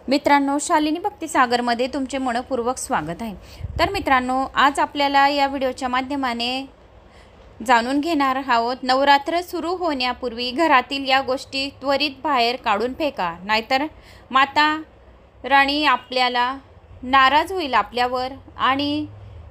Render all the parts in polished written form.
मित्रांनो, शालिनी भक्तिसागरमध्ये तुमचे मनपूर्वक स्वागत आहे। तर मित्रांनो, आज आपल्याला या व्हिडिओच्या माध्यमाने जाणून घेणार आहोत, नवरात्र सुरू होण्यापूर्वी घरातील या गोष्टी त्वरित बाहेर काढून फेका, नाहीतर माता राणी आपल्याला नाराज होईल आपल्यावर आणि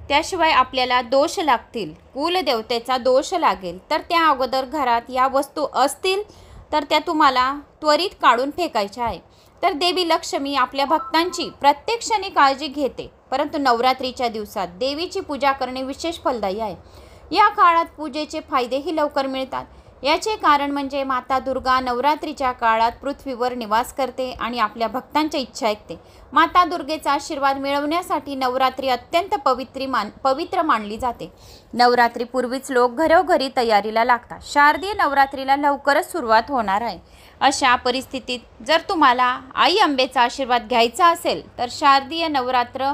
त्याशिवाय आपल्याला दोष लागतील, कुलदेवतेचा दोष लागेल। तर त्या अगोदर घरात या वस्तू असतील तर त्या तुम्हाला त्वरित काढून फेकायच्या आहे। तर देवी लक्ष्मी आपल्या भक्तांची प्रत्येक क्षणी काळजी घेते, परंतु नवरात्रीच्या दिवसात देवीची पूजा करणे विशेष फलदायी आहे। या काळात पूजेचे फायदेही लवकर मिळतात। याचे कारण म्हणजे माता दुर्गा नवरात्रीच्या काळात पृथ्वीवर निवास करते आणि आपल्या भक्तांच्या इच्छा ऐकते। माता दुर्गेचा आशीर्वाद मिळवण्यासाठी नवरात्री अत्यंत पवित्र मानली जाते। नवरात्रीपूर्वीच लोक घरोघरी तयारीला लागतात। शारदीय नवरात्रीला लवकरच सुरुवात होणार आहे। अशा परिस्थितीत जर तुम्हाला आई अंबेचा आशीर्वाद घ्यायचा असेल तर शारदीय नवरात्र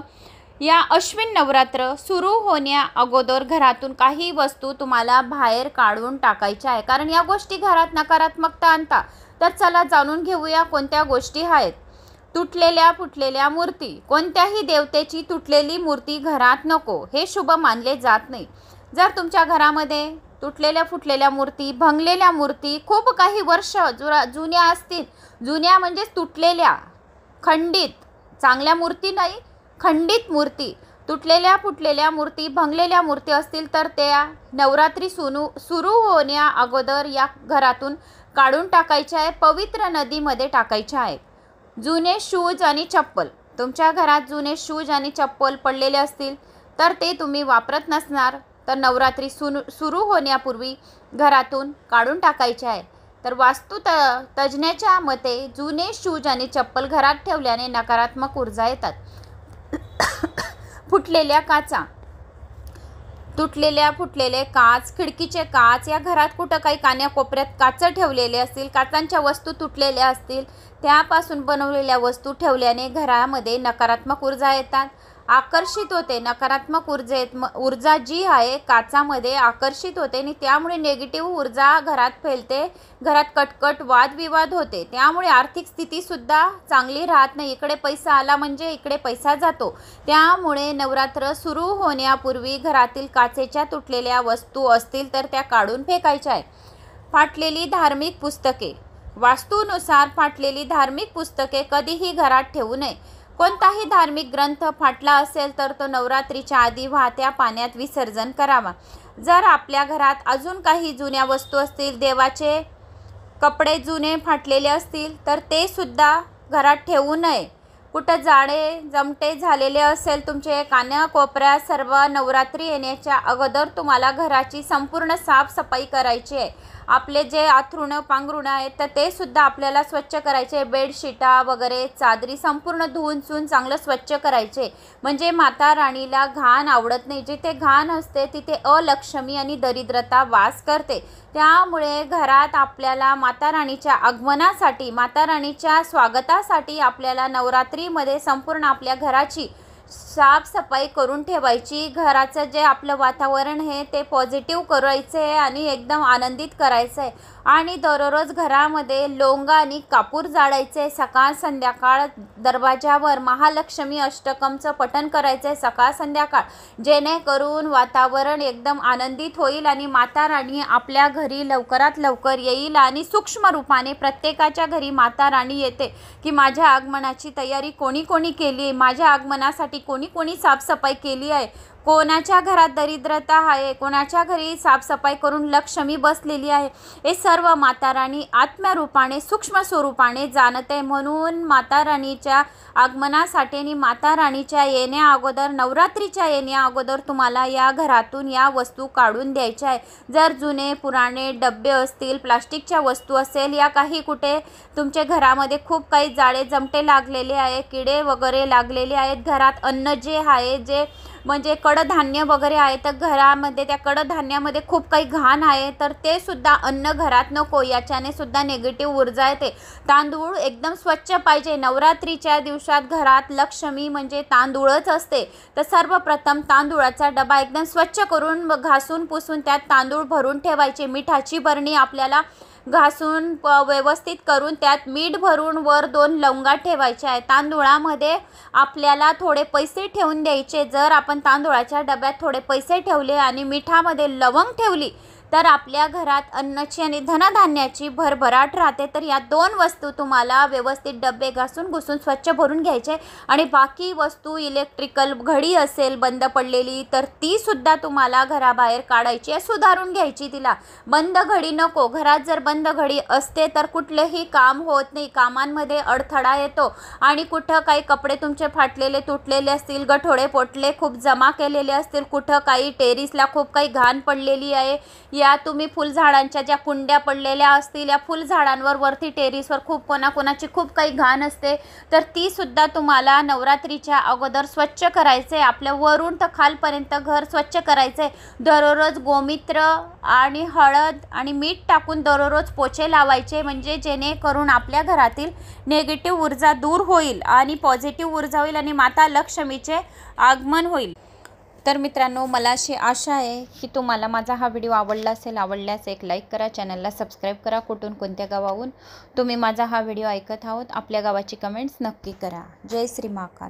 या अश्विन नवरात्र सुरू होण्या अगोदर घरातून काही वस्तू तुम्हाला बाहेर काढून टाकायच्या आहे, कारण या गोष्टी घरात नकारात्मकता आणतात। तर चला जाणून घेऊया कोणत्या गोष्टी आहेत। तुटलेल्या फुटलेल्या मूर्ती, कोणत्याही देवतेची तुटलेली मूर्ती घरात नको, हे शुभ मानले जात नाही। जर तुमच्या घरामध्ये तुटलेल्या फुटलेल्या मूर्ती, भंगलेल्या मूर्ती खूप काही वर्ष जुन्या असतील, जुन्या म्हणजे तुटलेल्या, खंडित, चांगल्या मूर्ती नाही, खंडित मूर्ती, तुटलेल्या फुटलेल्या मूर्ती, भंगलेल्या मूर्ती असतील तर त्या नवरात्री सुरू होण्या अगोदर या घरातून काढून टाकायच्या आहे, पवित्र नदीमध्ये टाकायच्या आहेत। जुने शूज आणि चप्पल, तुमच्या घरात जुने शूज आणि चप्पल पडलेले असतील तर ते तुम्ही वापरत नसणार तर नवरात्री सुरू होण्यापूर्वी घरातून काढून टाकायचे आहे। तर वास्तू तज्ज्ञाच्या मते जुने शूज आणि चप्पल घरात ठेवल्याने नकारात्मक ऊर्जा येतात। फुटलेल्या काचा, तुटलेल्या फुटलेले काच, खिडकीचे काच, या घरात कुठं काही कान्याकोपऱ्यात काच ठेवलेले असतील, काचांच्या वस्तू तुटलेल्या असतील, त्यापासून बनवलेल्या वस्तू ठेवल्याने घरामध्ये नकारात्मक ऊर्जा येतात, आकर्षित होते। नकारात्मक ऊर्जा जी आहे काचामध्ये आकर्षित होते आणि त्यामुळे नेगेटिव्ह ऊर्जा घरात फैलते, घरात कटकट वादविवाद होते, त्यामुळे आर्थिक स्थितीसुद्धा चांगली राहत नाही। इकडे पैसा आला म्हणजे इकडे पैसा जातो। त्यामुळे नवरात्र सुरू होण्यापूर्वी घरातील काचेच्या तुटलेल्या वस्तू असतील तर त्या काढून फेकायच्या आहे। फाटलेली धार्मिक पुस्तके, वास्तूनुसार फाटलेली धार्मिक पुस्तके कधीही घरात ठेवू नये। कोणताही धार्मिक ग्रंथ फाटला असेल तर तो नवरात्रीच्या आधी वाहत्या पाण्यात विसर्जन करावा। जर आपल्या घरात अजून काही जुन्या वस्तू असतील, देवाचे कपडे जुने फाटलेले असतील तर ते सुद्धा घरात ठेवू नये। कुठं जाडे जमटे झालेले असेल तुमचे कानाकोपऱ्यात, सर्व नवरात्री येण्याच्या अगोदर तुम्हाला घराची संपूर्ण साफसफाई करायची आहे। आपले जे आथरुणं पांघरुणं आहेत तर ते सुद्धा आपल्याला स्वच्छ करायचे, बेडशीटा वगैरे चादरी संपूर्ण धुवून चांगलं स्वच्छ करायचे, म्हणजे माता राणीला घाण आवडत नाही। जिथे घाण असते तिथे अलक्ष्मी आणि दरिद्रता वास करते। त्यामुळे घरात आपल्याला माता राणीच्या आगमनासाठी, माता राणीच्या स्वागतासाठी आपल्याला नवरात्रीमध्ये संपूर्ण आपल्या घराची साफसफाई करून ठेवायची। घराचं जे आपलं वातावरण आहे ते पॉझिटिव्ह करायचं आहे आणि एकदम आनंदित करायचं आहे। आणि दररोज घरामध्ये लोंगा आणि कापूर जाळायचे, सकाळ संध्याकाळ दरवाजावर महालक्ष्मी अष्टकमचं पठण करायचं आहे सकाळ संध्याकाळ, जेणेकरून वातावरण एकदम आनंदित होईल आणि माता राणी आपल्या घरी लवकरात लवकर येईल। आणि सूक्ष्म रूपाने प्रत्येकाच्या घरी माता राणी येते की माझ्या आगमनाची तयारी कोणी कोणी केली आहे, माझ्या आगमनासाठी कोणी कोणी साफसफाई केली आहे, कोणाच्या घरात दरिद्रता आहे, कोणाच्या घरी साफसफाई करून लक्ष्मी बसलेली आहे, हे सर्व माता राणी आत्म्यरूपाने सूक्ष्म स्वरूपाने जाणते। म्हणून माता राणीच्या आगमनासाठी आणि माता राणीच्या येण्या अगोदर, नवरात्रीच्या येण्या अगोदर तुम्हाला या घरातून या वस्तू काढून द्यायच्या आहे। जर जुने पुराणे डब्बे असतील, प्लास्टिकच्या वस्तू असेल, या काही कुठे तुमच्या घरामध्ये खूप काही जाळे जमटे लागलेले आहे, किडे वगैरे लागलेले आहेत, घरात अन्न जे आहे, जे म्हणजे कडधान्य वगैरे आहे तर घरामध्ये त्या कडधान्यामध्ये खूप काही घाण आहे तर ते सुद्धा अन्न घरात नको, याच्याने सुद्धा नेगेटिव्ह ऊर्जा येते। तांदूळ एकदम स्वच्छ पाहिजे। नवरात्रीच्या दिवसात घरात लक्ष्मी म्हणजे तांदूळच असते, तर सर्वप्रथम तांदूळाचा डबा एकदम स्वच्छ करून घासून पुसून त्यात तांदूळ भरून ठेवायचे। मिठाची बरणी आपल्याला घासून व्यवस्थित करून त्यात मीठ भरून वर 2 लवंगा ठेवायच्या आहेत. तांदूळामध्ये आपल्याला थोडे पैसे ठेवून द्यायचे. जर आपण तांदूळाच्या डब्यात थोडे पैसे ठेवले आणि मिठामध्ये लवंग ठेवली तर आपल्या घरात अन्नाची आणि धनधान्याची भरभराट राहते. तर या 2 वस्तू तुम्हाला व्यवस्थित डबे घासून घुसून स्वच्छ भरून घ्यायचे आणि बाकी वस्तू इलेक्ट्रिकल घडी असेल बंद पडलेली तर ती सुद्धा तुम्हाला घराबाहेर काढायची आहे, सुधारून घ्यायची. तिला बंद घडी नको. घरात जर बंद घडी असते तर कुठलेही काम होत नाही, कामांमध्ये अडथळा येतो आणि कुठं काही कपडे तुमचे फाटलेले तुटलेले असतील, गठोडे पोटले खूप जमा केलेले असतील, कुठं काही टेरिसला खूप काही घाण पडलेली आहे, या तुम्ही फुलझाडांच्या ज्या कुंड्या पडलेल्या असतील या फुलझाडांवर वरती टेरिसवर खूप कोणाकोणाची खूप काही घाण असते तर ती सुद्धा तुम्हाला नवरात्रीच्या अगोदर स्वच्छ करायचे. आपल्या वरून तर खालपर्यंत घर स्वच्छ करायचे. दररोज गोमित्र आणि हळद आणि मीठ टाकून दररोज पोछे लावायचे, म्हणजे जेणेकरून आपल्या घरातील नेगेटिव्ह ऊर्जा दूर होईल आणि पॉझिटिव्ह ऊर्जा होईल आणि माता लक्ष्मीचे आगमन होईल. तर मित्रांनो, मला अशी आशा आहे की तुम्हाला माझा हा व्हिडिओ आवडला असेल. आवडल्यास एक लाईक करा, चॅनलला सबस्क्राईब करा. कुठून कोणत्या गावाहून तुम्ही माझा हा व्हिडिओ ऐकत आहोत आपल्या गावाची कमेंट्स नक्की करा. जय श्री महाकाल.